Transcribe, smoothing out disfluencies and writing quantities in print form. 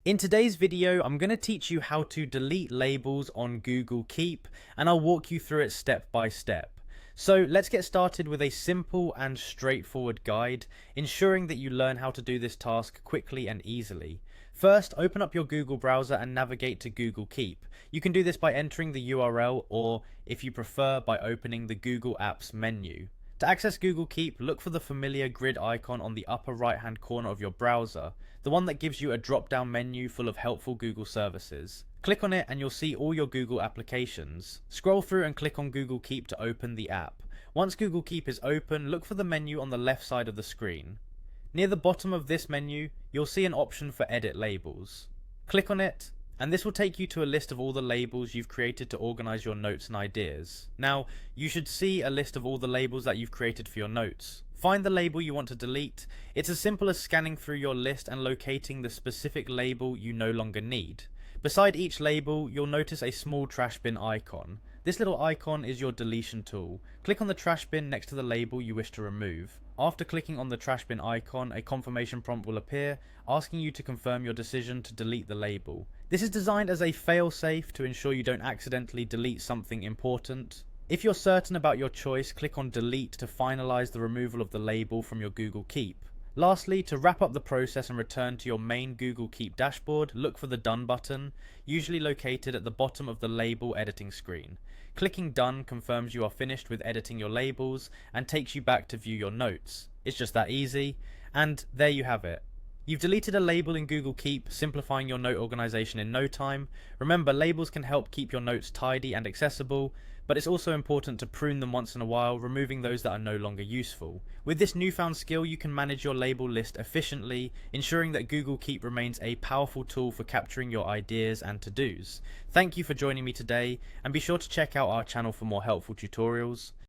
In today's video, I'm going to teach you how to delete labels on Google Keep, and I'll walk you through it step by step. So let's get started with a simple and straightforward guide, ensuring that you learn how to do this task quickly and easily. First, open up your Google browser and navigate to Google Keep. You can do this by entering the URL or, if you prefer, by opening the Google Apps menu. To access Google Keep, look for the familiar grid icon on the upper right hand corner of your browser, the one that gives you a drop down menu full of helpful Google services. Click on it and you'll see all your Google applications. Scroll through and click on Google Keep to open the app. Once Google Keep is open, look for the menu on the left side of the screen. Near the bottom of this menu, you'll see an option for Edit Labels. Click on it, and this will take you to a list of all the labels you've created to organize your notes and ideas. Now, you should see a list of all the labels that you've created for your notes. Find the label you want to delete. It's as simple as scanning through your list and locating the specific label you no longer need. Beside each label, you'll notice a small trash bin icon. This little icon is your deletion tool. Click on the trash bin next to the label you wish to remove. After clicking on the trash bin icon, a confirmation prompt will appear, asking you to confirm your decision to delete the label. This is designed as a fail-safe to ensure you don't accidentally delete something important. If you're certain about your choice, click on Delete to finalize the removal of the label from your Google Keep. Lastly, to wrap up the process and return to your main Google Keep dashboard, look for the Done button, usually located at the bottom of the label editing screen. Clicking Done confirms you are finished with editing your labels and takes you back to view your notes. It's just that easy, and there you have it. You've deleted a label in Google Keep, simplifying your note organization in no time. Remember, labels can help keep your notes tidy and accessible, but it's also important to prune them once in a while, removing those that are no longer useful. With this newfound skill, you can manage your label list efficiently, ensuring that Google Keep remains a powerful tool for capturing your ideas and to-dos. Thank you for joining me today, and be sure to check out our channel for more helpful tutorials.